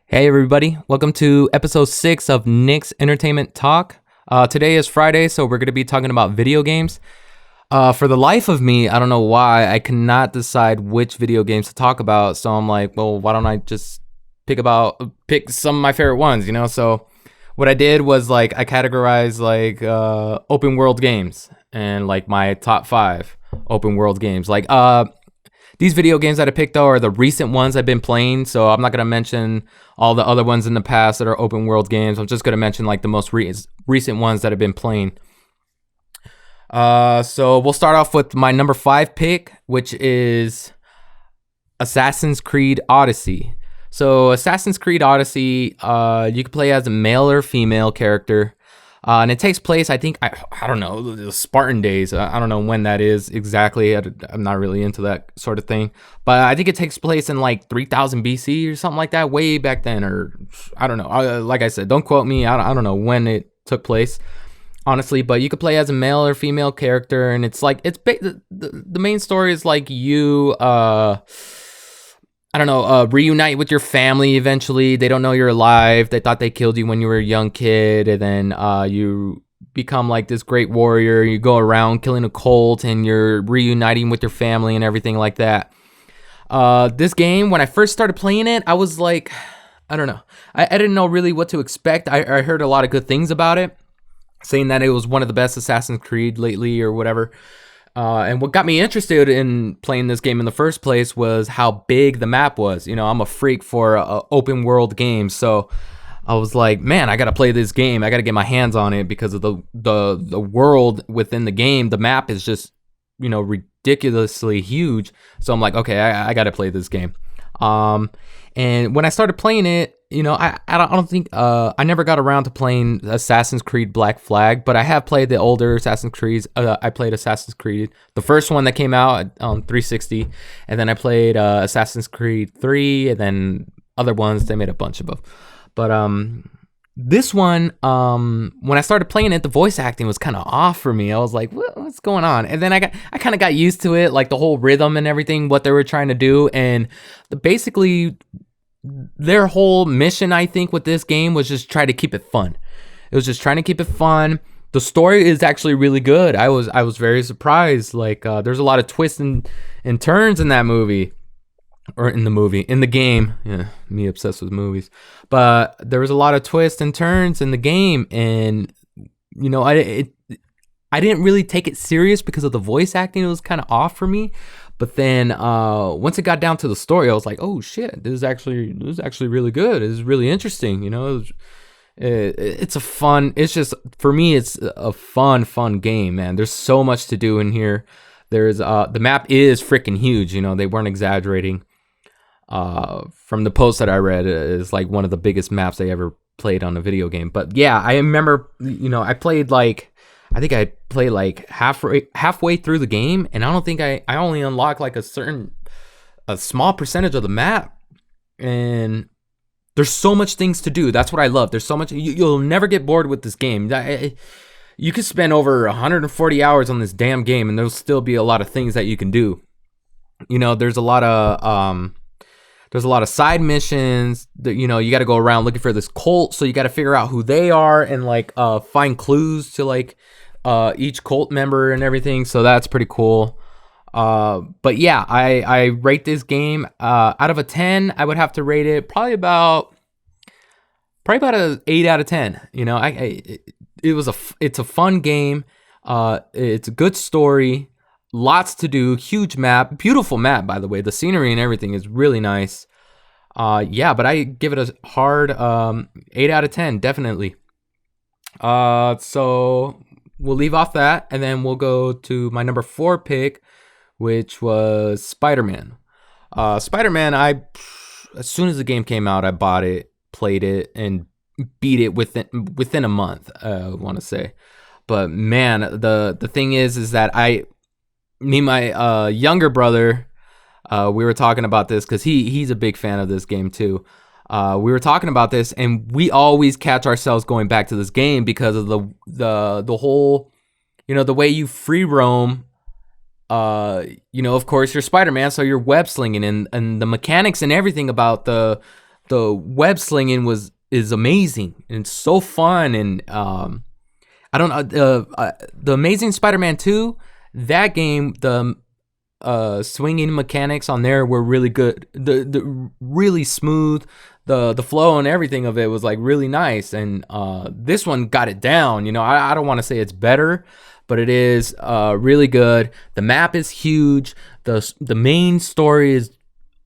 Hey everybody, welcome to episode 6 of Nick's Entertainment Talk. Today is Friday, so we're going to be talking about video games. For the life of me, I don't know why, I cannot decide which video games to talk about, so I'm like, well, why don't I just pick some of my favorite ones, So what I did was I categorized open world games and my top 5 open world games. These video games that I picked though are the recent ones I've been playing, so I'm not gonna mention all the other ones in the past that are open world games. I'm just gonna mention the most recent ones that I've been playing. So we'll start off with my number 5 pick, which is Assassin's Creed Odyssey. So Assassin's Creed Odyssey, you can play as a male or female character. And it takes place, I think, I don't know, the Spartan days. I don't know when that is exactly. I'm not really into that sort of thing. But I think it takes place in 3000 BC or something like that, way back then. Or I don't know. Like I said, don't quote me. I don't know when it took place, honestly. But you could play as a male or female character. And it's the main story is you... reunite with your family eventually. They don't know you're alive. They thought they killed you when you were a young kid. And then you become this great warrior. You go around killing a cult and you're reuniting with your family and everything like that. This game, when I first started playing it, I was I don't know. I didn't know really what to expect. I heard a lot of good things about it, saying that it was one of the best Assassin's Creed lately or whatever. And what got me interested in playing this game in the first place was how big the map was. I'm a freak for open world games, so I was like, man, I gotta play this game. I gotta get my hands on it because of the world within the game. The map is just ridiculously huge. So I'm like, okay, I gotta play this game. And when I started playing it, I don't think I never got around to playing Assassin's Creed Black Flag, but I have played the older Assassin's Creed. I played Assassin's Creed, the first one that came out on 360, and then I played Assassin's Creed 3, and then other ones. They made a bunch of them, but this one, when I started playing it, the voice acting was kind of off for me. I was like, what's going on? And then I kind of got used to it, the whole rhythm and everything, what they were trying to do, and basically their whole mission, I think, with this game was just try to keep it fun. It was just trying to keep it fun. The story is actually really good. I was very surprised. There's a lot of twists and turns in that movie, or in the game. Yeah, me obsessed with movies. But there was a lot of twists and turns in the game, and I didn't really take it serious because of the voice acting. It was kind of off for me. But then once it got down to the story, I was like, oh shit, this is actually really good. It's really interesting. It's for me, it's a fun game, man. There's so much to do in here. There's the map is freaking huge. They weren't exaggerating. From the post that I read, is one of the biggest maps they ever played on a video game. But yeah, I remember, I played I think I played halfway through the game, and I don't think I only unlocked a small percentage of the map. And there's so much things to do. That's what I love. There's so much. You'll never get bored with this game. You could spend over 140 hours on this damn game, and there'll still be a lot of things that you can do. There's a lot of side missions that you got to go around looking for this cult, so you got to figure out who they are and find clues to each cult member and everything. So that's pretty cool. But yeah, I rate this game out of a 10. I would have to rate it probably about a 8 out of 10. It's a fun game. It's a good story. Lots to do, huge map, beautiful map, by the way. The scenery and everything is really nice. Yeah, but I give it a hard 8 out of 10, definitely. So we'll leave off that, and then we'll go to my number 4 pick, which was Spider-Man. Spider-Man, as soon as the game came out, I bought it, played it, and beat it within a month, I want to say. But man, the thing is that me and my younger brother, we were talking about this because he's a big fan of this game too. We were talking about this, and we always catch ourselves going back to this game because of the whole, the way you free roam. Of course you're Spider-Man, so you're web slinging, and the mechanics and everything about the the web slinging is amazing and it's so fun. And I don't know, the Amazing Spider-Man 2, that game, the swinging mechanics on there were really good. The really smooth, the flow and everything of it was like really nice. And this one got it down. You know, I don't want to say it's better, but it is really good. The map is huge. The main story is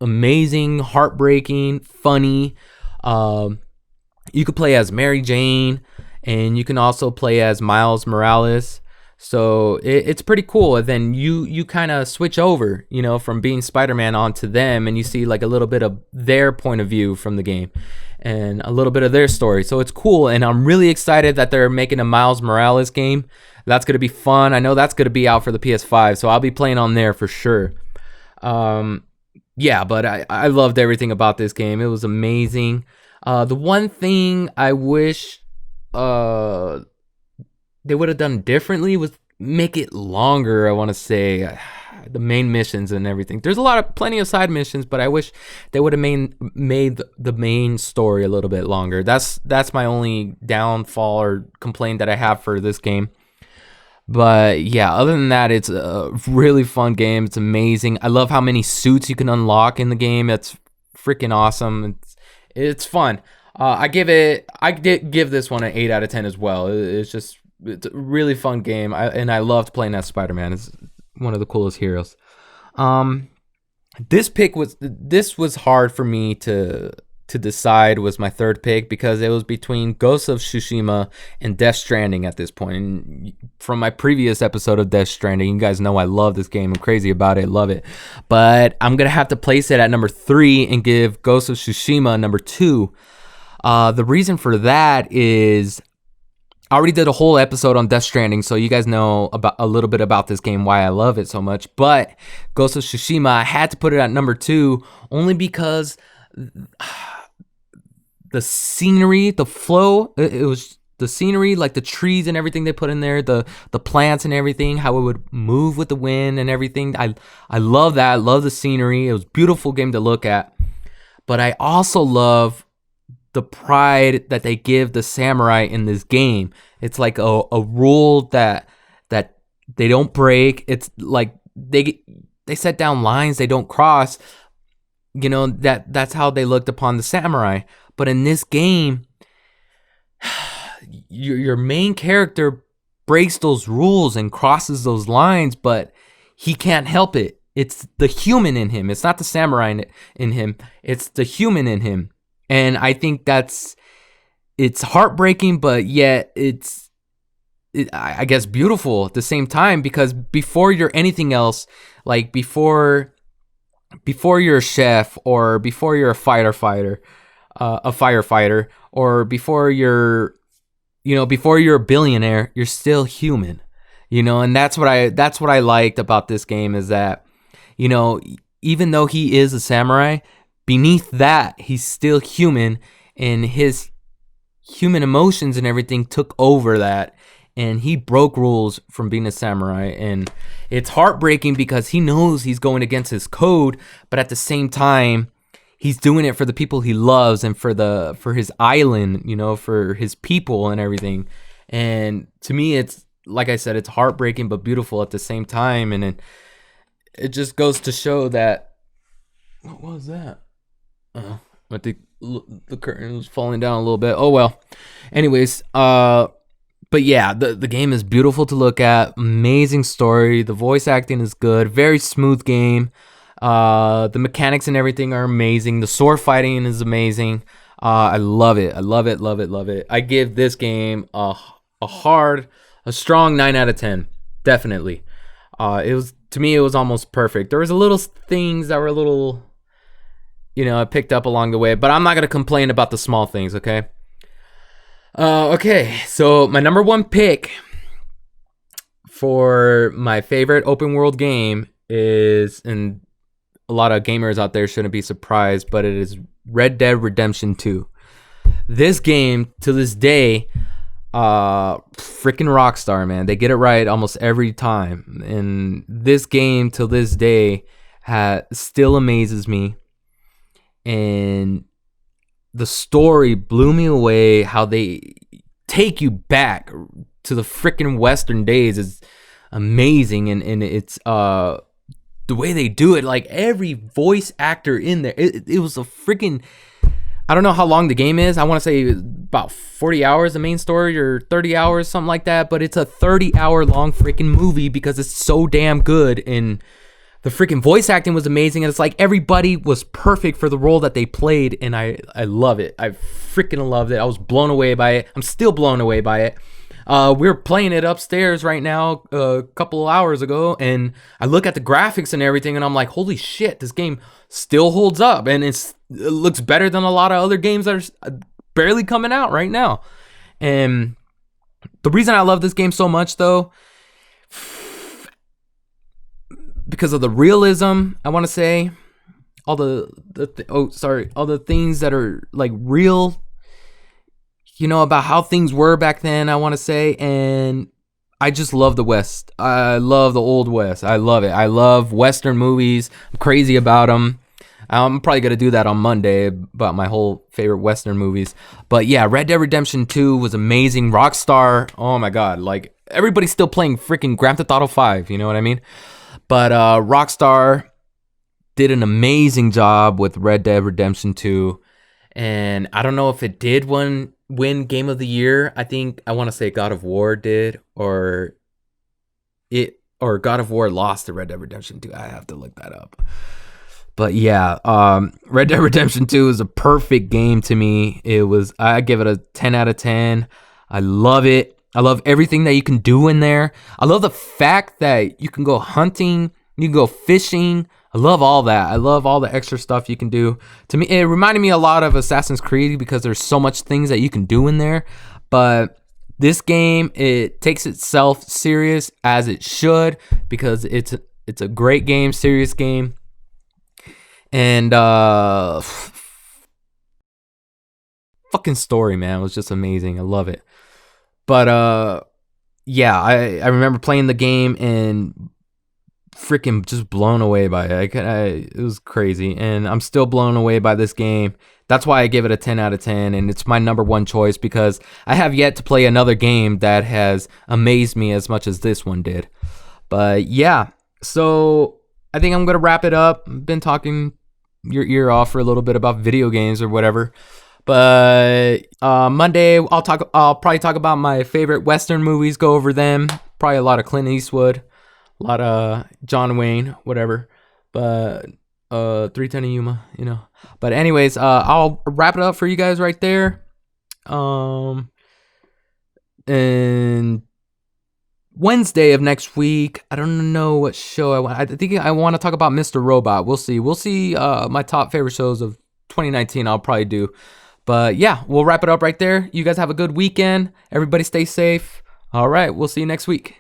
amazing, heartbreaking, funny. You could play as Mary Jane, and you can also play as Miles Morales. So it's pretty cool. And then you kind of switch over, you know, from being Spider-Man onto them, and you see like a little bit of their point of view from the game and a little bit of their story. So it's cool, and I'm really excited that they're making a Miles Morales game. That's going to be fun. I know that's going to be out for the PS5, so I'll be playing on there for sure. Yeah, but I loved everything about this game. It was amazing. The one thing I wish they would have done differently was make it longer. I want to say the main missions and everything. There's plenty of side missions, but I wish they would have made the main story a little bit longer. That's my only downfall or complaint that I have for this game. But yeah, other than that, it's a really fun game. It's amazing. I love how many suits you can unlock in the game. It's freaking awesome. It's fun. I did give this one an 8 out of 10 as well. It's a really fun game. And I loved playing as Spider-Man. It's one of the coolest heroes. This was hard for me to decide. Was my third pick because it was between Ghost of Tsushima and Death Stranding at this point. And from my previous episode of Death Stranding, you guys know I love this game. I'm crazy about it. Love it. But I'm going to have to place it at number 3 and give Ghost of Tsushima number 2. The reason for that is I already did a whole episode on Death Stranding, so you guys know about a little bit about this game, why I love it so much. But Ghost of Tsushima, I had to put it at number 2 only because the scenery, the flow, it was the scenery, like the trees and everything they put in there, the plants and everything, how it would move with the wind and everything. I love that. I love the scenery. It was a beautiful game to look at. But I also love the pride that they give the samurai in this game. It's like a rule that they don't break. It's like they set down lines they don't cross. You know, that's how they looked upon the samurai. But in this game, your main character breaks those rules and crosses those lines, but he can't help it. It's the human in him. It's not the samurai in him. It's the human in him. And I think it's heartbreaking, but yet I guess beautiful at the same time, because before you're anything else, like before you're a chef, or before you're a firefighter, or before you're a billionaire, you're still human, you know. And that's what I liked about this game, is that, you know, even though he is a samurai, beneath that he's still human, and his human emotions and everything took over that, and he broke rules from being a samurai. And it's heartbreaking because he knows he's going against his code, but at the same time he's doing it for the people he loves and for his island, you know, for his people and everything. And to me, it's, like I said, it's heartbreaking but beautiful at the same time. And it just goes to show that, what was that? I think the curtain was falling down a little bit. Oh well. Anyways, but yeah, the game is beautiful to look at. Amazing story. The voice acting is good. Very smooth game. The mechanics and everything are amazing. The sword fighting is amazing. I love it. I love it. Love it. Love it. I give this game a strong 9 out of 10. Definitely. To me, it was almost perfect. There was a little things that were a little, you know, I picked up along the way, but I'm not going to complain about the small things, okay? Okay, so my number 1 pick for my favorite open world game is, and a lot of gamers out there shouldn't be surprised, but it is Red Dead Redemption 2. This game, to this day, freaking Rockstar, man. They get it right almost every time. And this game, till this day, still amazes me. And the story blew me away. How they take you back to the freaking Western days is amazing, and it's the way they do it. Like every voice actor in there, it was a freaking. I don't know how long the game is. I want to say about 40 hours, the main story, or 30 hours, something like that. But it's a 30-hour long freaking movie because it's so damn good. And the freaking voice acting was amazing. And it's like everybody was perfect for the role that they played. And I love it. I freaking loved it. I was blown away by it. I'm still blown away by it. We're playing it upstairs right now a couple of hours ago, and I look at the graphics and everything, and I'm like, holy shit, this game still holds up, and it looks better than a lot of other games that are barely coming out right now. And the reason I love this game so much, though, because of the realism, I want to say, all the things that are like real, about how things were back then, I want to say. And I just love the West. I love the old West. I love it. I love Western movies. I'm crazy about them. I'm probably going to do that on Monday about my whole favorite Western movies. But yeah, Red Dead Redemption 2 was amazing. Rockstar, oh my God. Like, everybody's still playing freaking Grand Theft Auto 5, you know what I mean? But Rockstar did an amazing job with Red Dead Redemption 2. And I don't know if it did win Game of the Year. I want to say God of War did, or God of War lost to Red Dead Redemption 2. I have to look that up. But yeah, Red Dead Redemption 2 is a perfect game to me. I give it a 10 out of 10. I love it. I love everything that you can do in there. I love the fact that you can go hunting, you can go fishing. I love all that. I love all the extra stuff you can do. To me, it reminded me a lot of Assassin's Creed because there's so much things that you can do in there. But this game, it takes itself serious as it should, because it's a great game, serious game. And fucking story, man, was just amazing. I love it. But yeah, I remember playing the game and freaking just blown away by it. It was crazy, and I'm still blown away by this game. That's why I give it a 10 out of 10, and it's my number one choice, because I have yet to play another game that has amazed me as much as this one did. But yeah, so I think I'm gonna wrap it up. I've been talking your ear off for a little bit about video games or whatever. But Monday I'll probably talk about my favorite Western movies, go over them. Probably a lot of Clint Eastwood, a lot of John Wayne, whatever. But 310 of Yuma, But anyways, I'll wrap it up for you guys right there. And Wednesday of next week, I don't know what show I want. I think I want to talk about Mr. Robot. We'll see. My top favorite shows of 2019 I'll probably do. But yeah, we'll wrap it up right there. You guys have a good weekend. Everybody stay safe. All right, we'll see you next week.